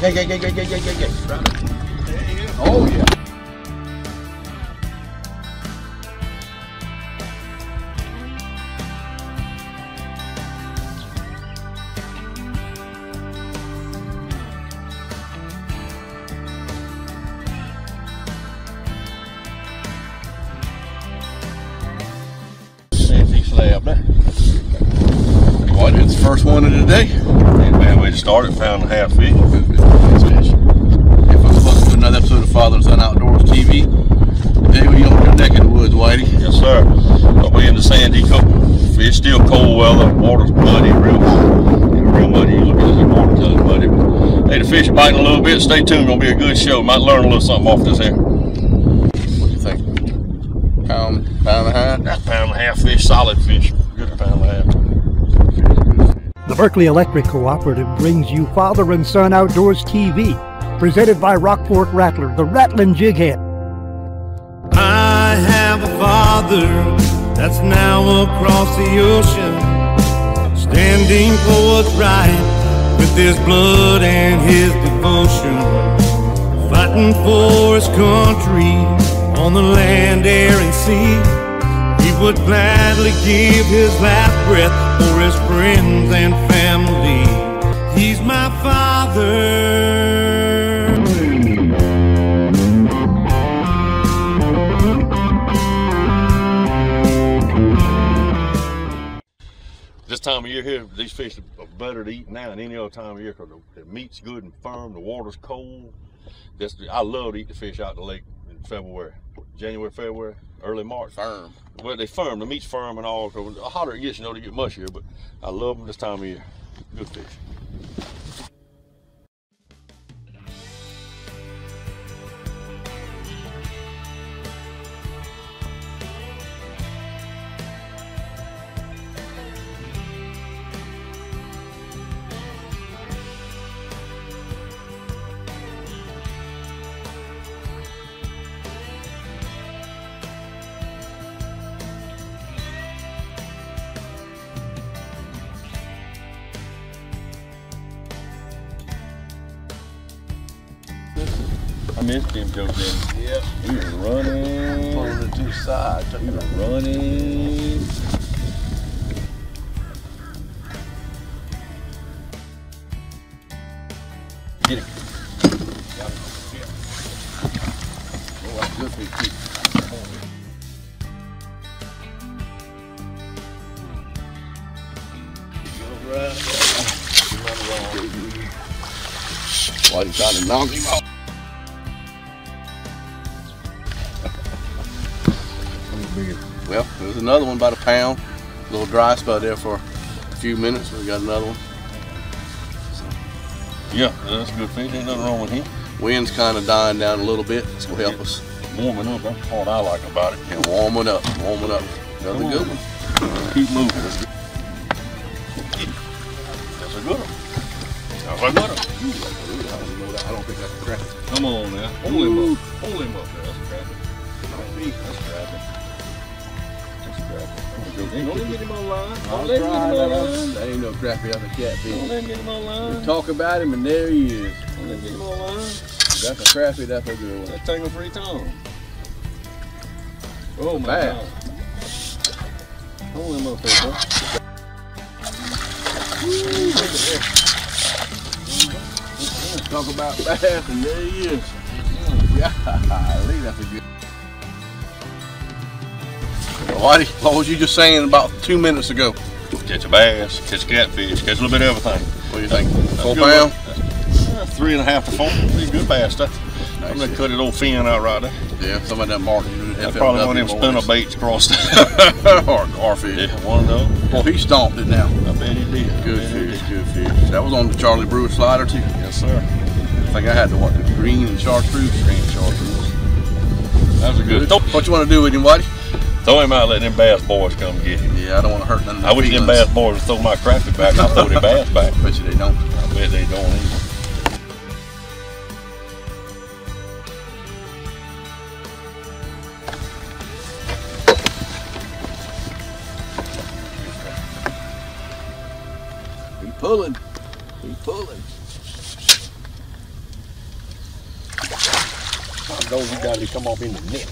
Yeah. Oh, yeah. Santee slab there. What? It's the first one of the day. Ain't a bad way to start it. Pound and a half fish. Good fish. If I'm supposed to do another episode of Father and Son Outdoors TV, today we on your neck of the woods, Whitey. Yes, sir. We in the Santee cold. Fish still cold weather. Water's muddy, real muddy. You look at this water till it's muddy. But, hey, the fish are biting a little bit. Stay tuned. Gonna be a good show. Might learn a little something off this here. What do you think? Pound and a half? That's pound and a half fish, solid fish. Good pound and a half. The Berkeley Electric Cooperative brings you Father and Son Outdoors TV, presented by Rock Fork Rattler, the Rattlin' Jighead. I have a father that's now across the ocean, standing for what's right with his blood and his devotion, fighting for his country on the land, air, and sea. He would gladly give his last breath for his friends and family. He's my father. This time of year here, these fish are better to eat now than any other time of year because the meat's good and firm, the water's cold. I love to eat the fish out the lake in February, January, February, early March. Firm. Well, they firm, the meat's firm and all. The hotter it gets, you know, they get mushier, but I love them this time of year. Good fish. I missed him, Joe. Yeah. He was running. Pulling it to the side. He was running. Get it. Oh, that's good fish too. Why you trying to knock him off? Well, there's another one about a pound. A little dry spell there for a few minutes. We got another one. Yeah, that's a good fish. Ain't nothing wrong with him. Wind's kind of dying down a little bit. It's gonna help us. Warming up. That's what I like about it. And warming up. Another good one. Keep moving. That's a good one. That's a good one. I don't think that's a crappie. Come on now. Hold him up. Hold him up there. That's a crappie. That's a crappie. Don't let me get him on line. Don't let me get him on line. That ain't no crappie out of catfish. Don't let me get him on line. We talk about him and there he is. Don't let me get him on line. That's a crappie, that's a good one. That's tangle free tongue. Oh my Bass. God. Hold him up there, bro. Talk about bass and there he is. Yeah, that's a good. Whitey, what was you just saying about 2 minutes ago? Catch a bass, catch a catfish, catch a little bit of everything. What do you think? 4 good pound? 3.5 to 4. Pretty good bass stuff. I'm gonna cut his old fin out right there. Yeah, some of them marked. That's probably one of them spinner baits across there. Or garfish. Yeah, one of those. Well, he stomped it now. I bet he did. Good fish. That was on the Charlie Brewer slider too. Yes, sir. I think I had the green and chartreuse. That was a good. What you want to do with him, Whitey? Throw him out, let them bass boys come get him. Yeah, I don't want to hurt none. I wish them bass boys would throw my crappie back and I'll throw their bass back. Bet you they don't. I bet they don't either. He's pulling. He's pulling. those you gotta come off in the net.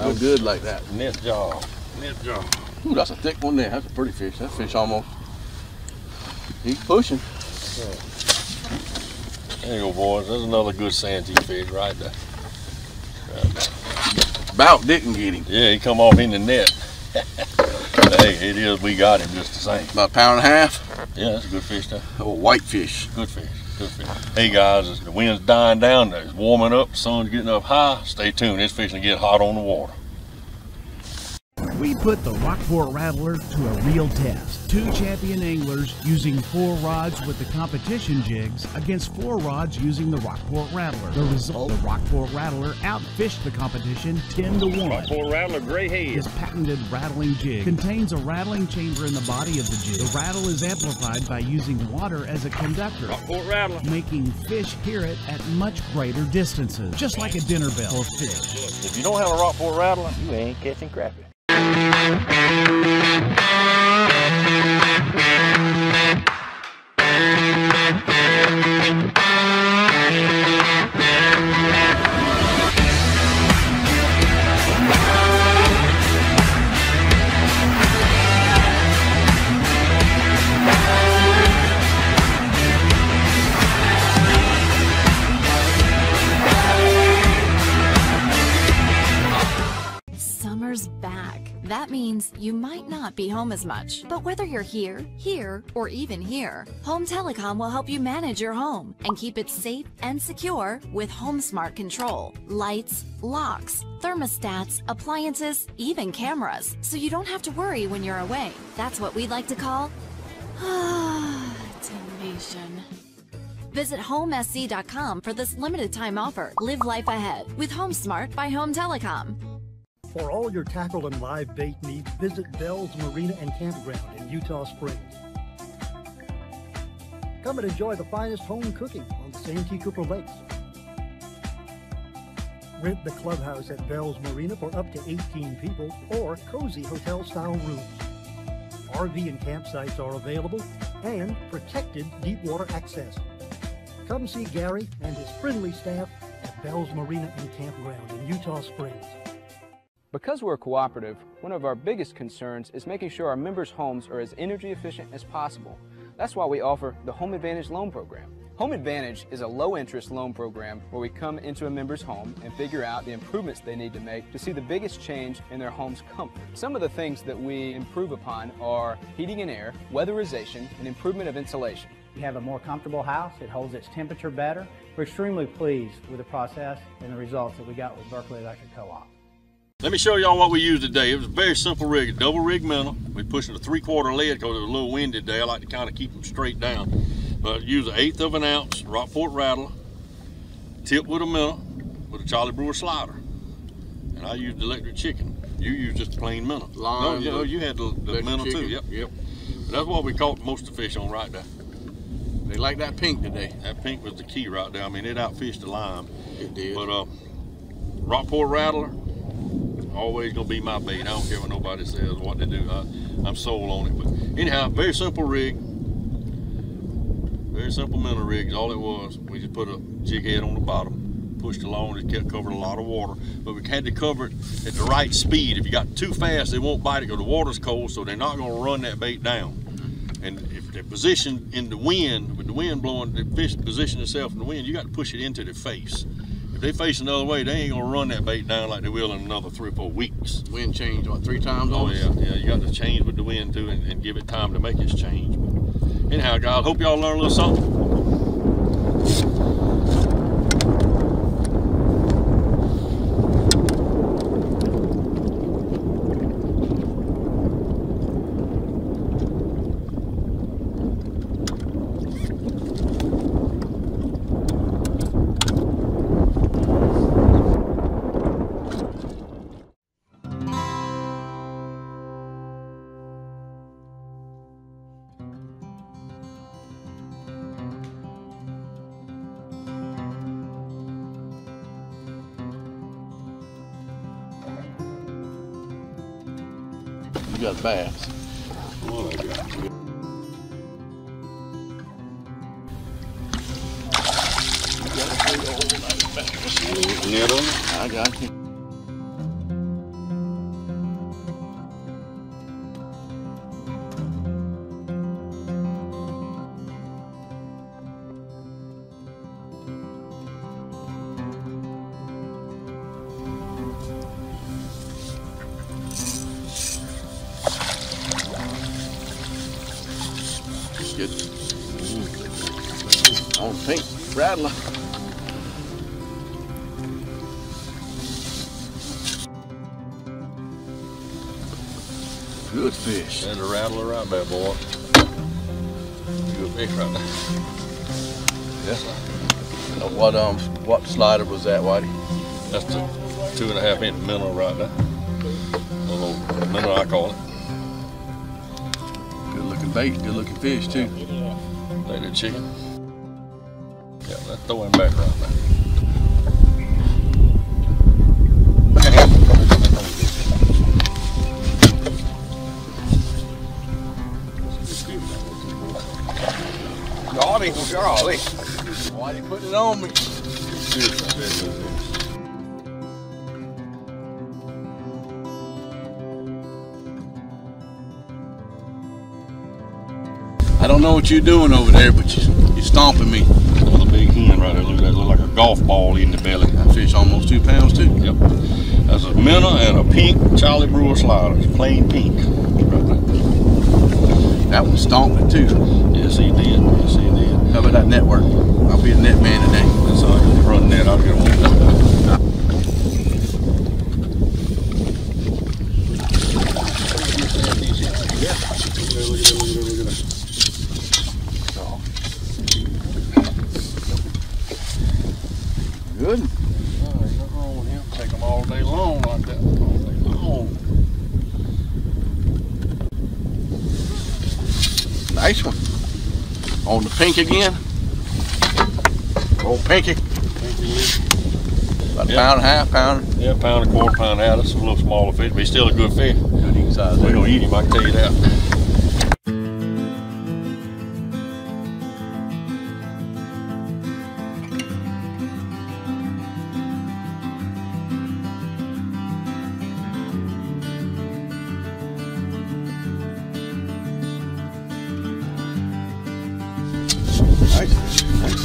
I'm good like that. Net jaw. Net jaw. Ooh, that's a thick one there. That's a pretty fish. That fish almost, he's pushing. There you go, boys. There's another good Santee fish right there. About didn't get him. Yeah, he come off in the net. Hey, it is. We got him just the same. About a pound and a half. Yeah, that's a good fish there. Oh, white fish. Good fish. Good fish. Hey guys, as the wind's dying down, it's warming up, the sun's getting up high. Stay tuned. This fish will get hot on the water. We put the Rockport Rattler to a real test. 2 champion anglers using 4 rods with the competition jigs against 4 rods using the Rockport Rattler. The result, the Rockport Rattler outfished the competition 10-1. Rockport Rattler, gray head. This patented rattling jig contains a rattling chamber in the body of the jig. The rattle is amplified by using water as a conductor, Rockport Rattler, making fish hear it at much greater distances, just like a dinner bell for fish. If you don't have a Rockport Rattler, you ain't catching crappie. Summer's back. That means you might not be home as much. But whether you're here, or even here, Home Telecom will help you manage your home and keep it safe and secure with Home Smart Control. Lights, locks, thermostats, appliances, even cameras. So you don't have to worry when you're away. That's what we like to call automation. Visit homesc.com for this limited time offer. Live life ahead with Home Smart by Home Telecom. For all your tackle and live bait needs, visit Bell's Marina and Campground in Utah Springs. Come and enjoy the finest home cooking on the Santee Cooper Lakes. Rent the clubhouse at Bell's Marina for up to 18 people or cozy hotel-style rooms. RV and campsites are available and protected deep water access. Come see Gary and his friendly staff at Bell's Marina and Campground in Utah Springs. Because we're a cooperative, one of our biggest concerns is making sure our members' homes are as energy efficient as possible. That's why we offer the Home Advantage Loan Program. Home Advantage is a low-interest loan program where we come into a member's home and figure out the improvements they need to make to see the biggest change in their home's comfort. Some of the things that we improve upon are heating and air, weatherization, and improvement of insulation. You have a more comfortable house, it holds its temperature better. We're extremely pleased with the process and the results that we got with Berkeley Electric Co-op. Let me show y'all what we used today. It was a very simple rig, a double rig minnow. We pushed a 3/4 lead because it was a little windy today. I like to kind of keep them straight down. But use an 1/8 of an ounce Rockport Rattler, tipped with a minnow with a Charlie Brewer slider. And I used electric chicken. You used just a plain minnow. Lime, no, you had the minnow chicken. too. Yep. But that's what we caught most of the fish on right there. They like that pink today. That pink was the key right there. I mean, it outfished the lime. It did. But Rockport Rattler, always gonna be my bait. I don't care what nobody says, what they do. I'm sold on it. But anyhow, very simple rig. Very simple minnow rig is all it was. We just put a jig head on the bottom, pushed along, it kept covering a lot of water. But we had to cover it at the right speed. If you got too fast, they won't bite it because the water's cold, so they're not gonna run that bait down. And if they're positioned in the wind, with the wind blowing, the fish position itself in the wind, you got to push it into their face. If they face another way, they ain't gonna run that bait down like they will in another 3 or 4 weeks. Wind change, what, 3 times? Oh yeah, you got to change with the wind too and give it time to make its change. But anyhow, guys, hope y'all learn a little something. You got bass. Well, I got you. You got a big old bass. Net on it? I got you. Good. On pink rattler. Good fish. There's a rattler right there, boy. Good fish right there. Yes. What slider was that, Whitey? That's the 2.5 inch minnow right there. A little minnow, I call it. Good looking bait, good looking fish too. Like that chicken. Yeah, let's throw him back right there. Golly, golly. Whitey putting it on me. I don't know what you're doing over there, but you're stomping me. Another big hen right there. Look at that. Look like a golf ball in the belly. That fish almost 2 pounds too. Yep. That's a minnow and a pink Charlie Brewer slider. It's plain pink. Right there. That one stomped it too. Yes, he did. Yes, he did. How about that network? I'll be a net man today. That's all. You run net. I'll get one. Good. Oh, there's nothing wrong with him. Take them all day long like that. All day long. Nice one. On the pink again. Old pinky. About a pound and a half, pound. Yeah, pound, a quarter pound out. That's a little smaller fish, but he's still a good fish. Good eating size. We don't eat him, I can tell you that. Nice. Nice.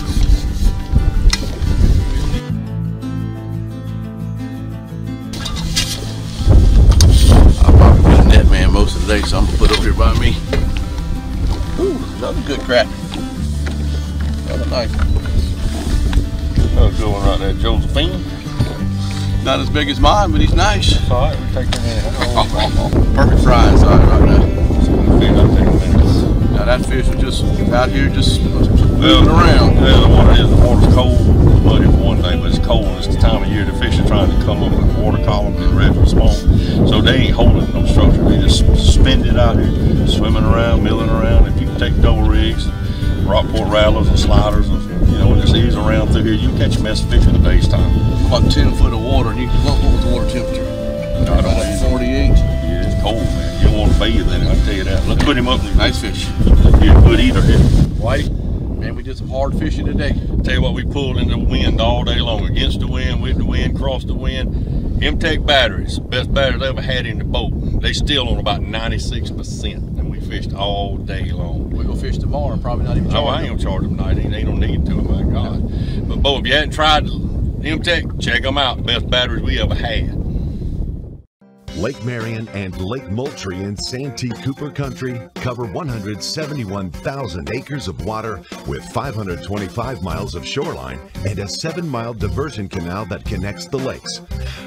I'll probably be a net man most of the day, so I'm gonna put it over here by me. Ooh, another good crack. Another nice one. Another good one right there, Josephine. Not as big as mine, but he's nice. That's all right, we take them in. Perfect frying size right now. Now that fish was just out here just moving around. Yeah, the water's cold, muddy for one thing, but it's cold. It's the time of year the fish are trying to come up with water columns and ready for spawn. So they ain't holding no structure. They just suspended out here, swimming around, milling around. If you can take double rigs, Rockport rattlers and sliders, and just ease around through here, you can catch a mess of fish in a day's time. About 10 foot of water, and what was the water temperature? I don't know. 48. Yeah, it's cold, man. You don't want to bathe in it, I can tell you that. Let's put him up. Nice fish. Be a good eater here. Whitey, man, we did some hard fishing today. Tell you what, we pulled in the wind all day long, against the wind, with the wind, cross the wind. M-Tech batteries, best batteries I ever had in the boat. They still on about 96%, and we fished all day long. We'll go fish tomorrow and probably not even charge them. I ain't gonna charge them tonight. Ain't no need to, my God. But boy, if you hadn't tried M-Tech, check them out. Best batteries we ever had. Lake Marion and Lake Moultrie in Santee Cooper Country cover 171,000 acres of water with 525 miles of shoreline and a 7-mile diversion canal that connects the lakes.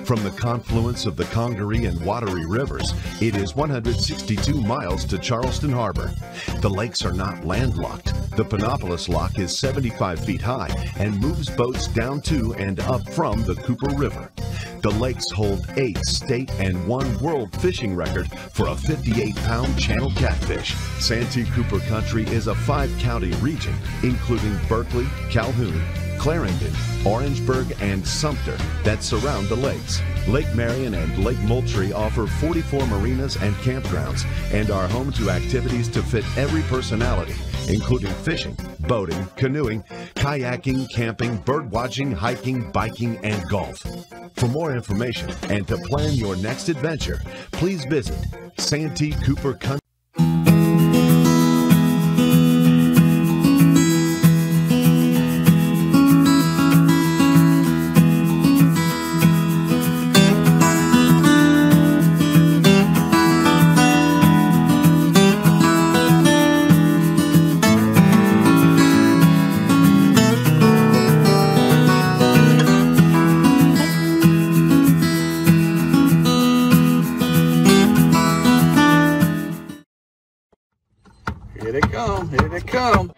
From the confluence of the Congaree and Wateree rivers, it is 162 miles to Charleston Harbor. The lakes are not landlocked. The Panopolis Lock is 75 feet high and moves boats down to and up from the Cooper River. The lakes hold 8 state and 1 world fishing record for a 58-pound channel catfish. Santee Cooper Country is a 5-county region, including Berkeley, Calhoun, Clarendon, Orangeburg, and Sumter that surround the lakes. Lake Marion and Lake Moultrie offer 44 marinas and campgrounds and are home to activities to fit every personality, including fishing, boating, canoeing, kayaking, camping, bird watching, hiking, biking, and golf. For more information and to plan your next adventure, please visit Santee Cooper Country. Here they come, here they come.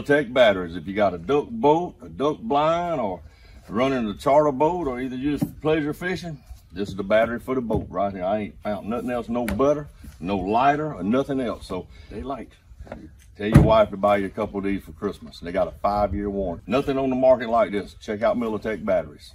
Tech batteries. If you got a duck boat, a duck blind, or running a charter boat, or either just pleasure fishing, this is the battery for the boat right here. I ain't found nothing else, no butter, no lighter, or nothing else. So they like, tell your wife to buy you a couple of these for Christmas. They got a 5-year warranty. Nothing on the market like this. Check out Militech batteries.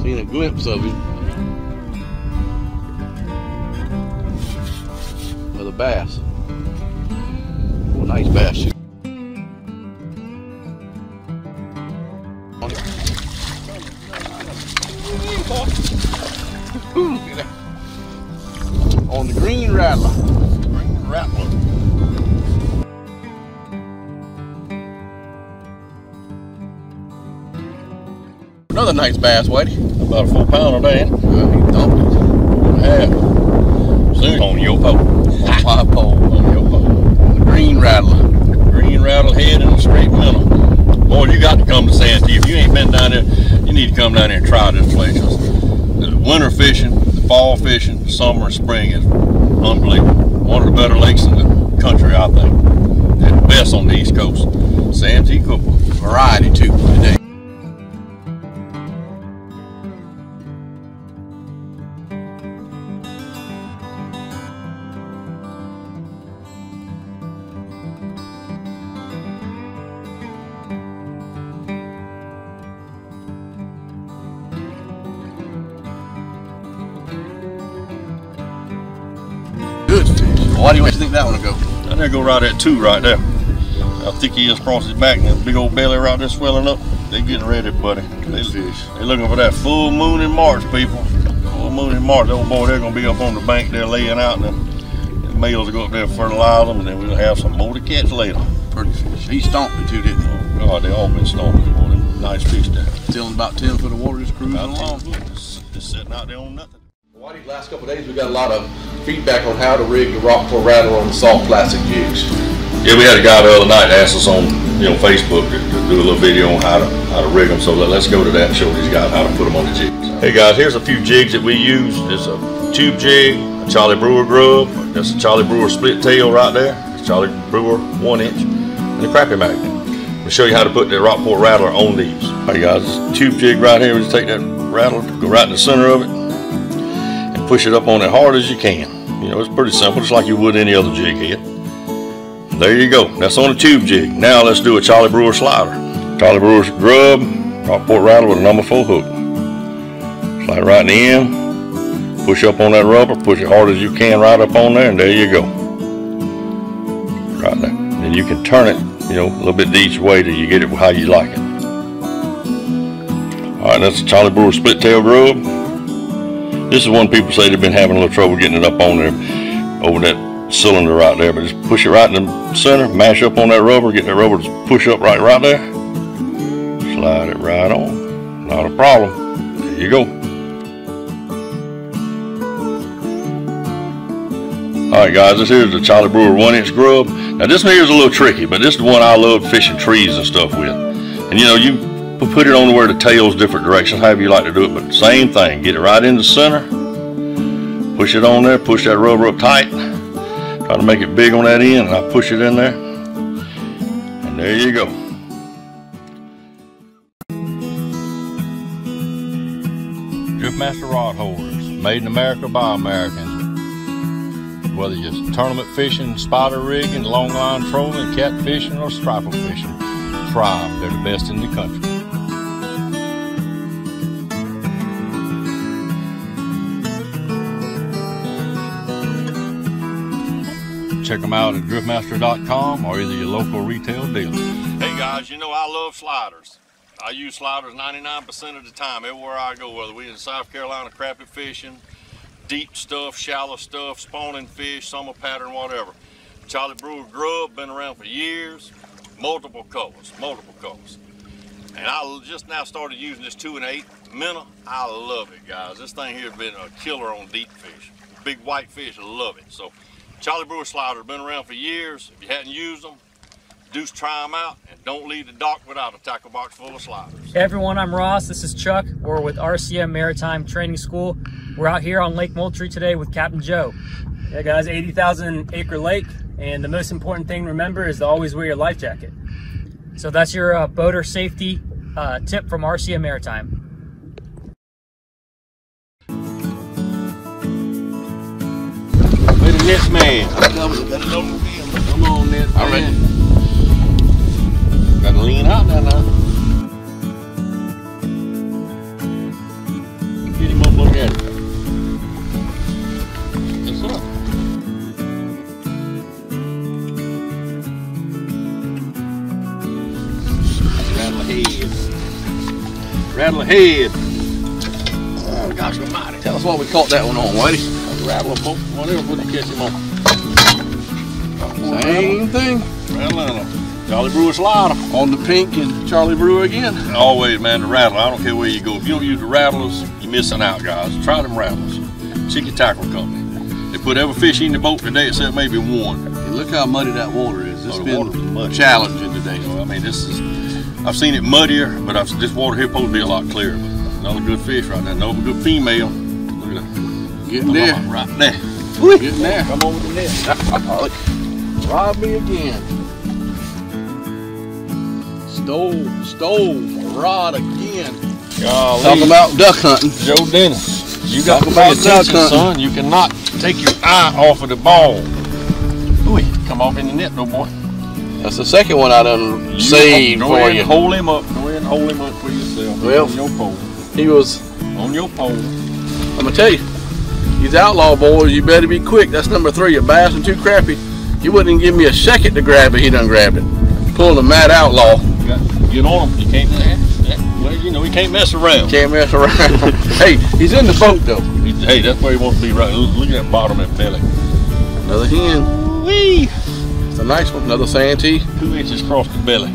Seen a glimpse of him with a bass. Oh, nice bass shoot. On the green rattler. Green rattler. Another nice bass, Whitey. About a 4-pounder there. He dumped it. Yeah. Soon on your pole. On my pole. On your pole. The green rattler. Green rattle head and a straight minnow. Boy, you got to come to Santee. If you ain't been down there, you need to come down there and try this place. The winter fishing, the fall fishing, the summer and spring is unbelievable. One of the better lakes in the country, I think. And the best on the East Coast. Santee Cooper. Variety too today. Good fish. Why do you think that one will go? And there go right at 2 right there. How thick he is across his back and that big old belly right there swelling up. They getting ready, buddy. They looking for that full moon in March, people. Full moon in March. The old boy, they're gonna be up on the bank there laying out, and the males will go up there and fertilize them, and then we'll have some more to catch later. Pretty fish. He stomped me too, didn't he? Oh God, they all been stomping, boy. Nice fish there. Still in about 10 foot of water, just cruising along. Just sitting out there on nothing. Well, these last couple of days we got a lot of feedback on how to rig the Rockport Rattler on the soft plastic jigs. Yeah, we had a guy the other night ask us on Facebook to do a little video on how to rig them. So let's go to that and show these guys how to put them on the jigs. Hey guys, here's a few jigs that we use. There's a tube jig, a Charlie Brewer grub. That's a Charlie Brewer split tail right there. It's Charlie Brewer 1-inch, and a crappie magnet. I'll show you how to put the Rockport Rattler on these. All right guys, this tube jig right here. We just take that rattler, go right in the center of it, and push it up on it hard as you can. You know, it's pretty simple, just like you would any other jig head. There you go. That's on a tube jig. Now let's do a Charlie Brewer slider. Charlie Brewer's grub, Rockport Rattler with a number 4 hook. Slide right in the end, Push up on that rubber, push it hard as you can right up on there, and there you go. Right there. And you can turn it, you know, a little bit each way till you get it how you like it. Alright, that's the Charlie Brewer split tail grub. This is one people say they've been having a little trouble getting it up on there, over that cylinder right there, but just push it right in the center, mash up on that rubber, get that rubber to push up right there. Slide it right on. Not a problem. There you go. Alright guys, this here's the Charlie Brewer 1-inch grub. Now this one here is a little tricky, but this is the one I love fishing trees and stuff with. And you know, you put it on where the tail's different directions, however you like to do it, but same thing. Get it right in the center, push it on there, push that rubber up tight, try to make it big on that end, and I push it in there, and there you go. Driftmaster rod holders, made in America by Americans. Whether you're tournament fishing, spider rigging, long line trolling, catfishing, or striper fishing, try them. They're the best in the country. Check them out at driftmaster.com or either your local retail dealer. Hey guys, you know I love sliders. I use sliders 99% of the time everywhere I go, whether we're in South Carolina crappie fishing, deep stuff, shallow stuff, spawning fish, summer pattern, whatever. Charlie Brewer grub, been around for years, multiple colors. And I just now started using this 2 and 8 minnow. I love it, guys. This thing here has been a killer on deep fish. Big white fish, love it. So Charlie Brewer sliders been around for years. If you hadn't used them, do try them out, and don't leave the dock without a tackle box full of sliders. Hey everyone, I'm Ross. This is Chuck. We're with RCM Maritime Training School. We're out here on Lake Moultrie today with Captain Joe. Yeah guys, 80,000 acre lake, and the most important thing to remember is to always wear your life jacket. So that's your boater safety tip from RCM Maritime. Wait the next man. Come on, net man. I'm ready. Gotta lean out there now. Get him up, look at it. Yes, sir. Rattle ahead. Rattle ahead. Oh, gosh almighty. Tell us what we caught that one on, Whitey. Rattle a boat, whatever, when you catch him on. Same thing. Rattle. Charlie Brewer slider. On the pink and Charlie Brewer again. Always, man, the rattle. I don't care where you go. If you don't use the rattlers, you're missing out, guys. Try them rattlers. Chicken Tackle Company. They put every fish in the boat today except maybe one. And look how muddy that water is. It's been challenging today. You know, I mean, I've seen it muddier, but this water here supposed to be a lot clearer. Another good fish right there. Another good female. Look at that. Getting there. Right there. Getting there. Come over the net. Rob me again. Stole a rod again. Golly. Talk about duck hunting. Joe Dennis, you got to pay attention, son. You cannot take your eye off of the ball. Ooh, come off in the net, though, boy. That's the second one I done saved for you. Hold him up. Go ahead and hold him up for yourself. Well, on your pole. He was on your pole. I'm gonna tell you, these outlaw boys, you better be quick. That's number 3, a bass and 2 crappie. You wouldn't even give me a second to grab it. He done grabbed it. Pulled a mad outlaw. You got to get on him. You can't. Well, you know, he can't mess around. Can't mess around. Hey, he's in the boat though. Hey, that's where he wants to be. Right. Look at that bottom of that belly. Another hen. Whee! It's a nice one. Another Santee. 2 inches across the belly.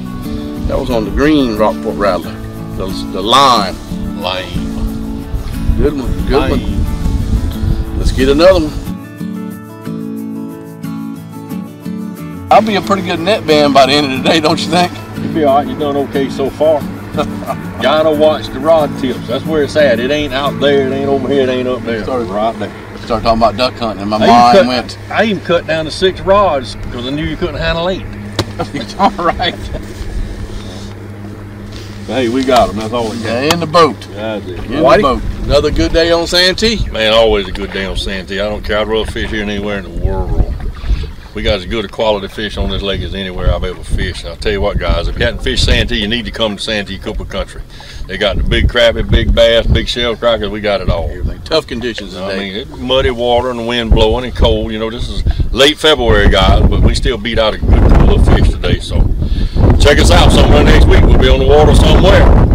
That was on the green Rockport Rattler. The lime. Lime. Good one. Good one. Let's get another one. I'll be a pretty good net band by the end of the day, don't you think? You'll be all right. You've done okay so far. Gotta watch the rod tips. That's where it's at. It ain't out there. It ain't over here. It ain't up there. Right there. Started talking about duck hunting, and my mind went. I even cut down to 6 rods because I knew you couldn't handle 8. All right. But hey, we got them. That's all we got. Yeah, in the boat. That's it. In the boat. Another good day on Santee. Man, always a good day on Santee. I don't care. I'd rather fish here than anywhere in the world. We got as good a quality fish on this lake as anywhere I've ever fished. I'll tell you what, guys, if you hadn't fished Santee, you need to come to Santee Cooper Country. They got the big crappie, big bass, big shell crackers. We got it all. Everything. Tough conditions today. I mean, it's muddy water and the wind blowing and cold. You know, this is late February, guys, but we still beat out a good pool of fish today. So check us out somewhere next week. We'll be on the water somewhere.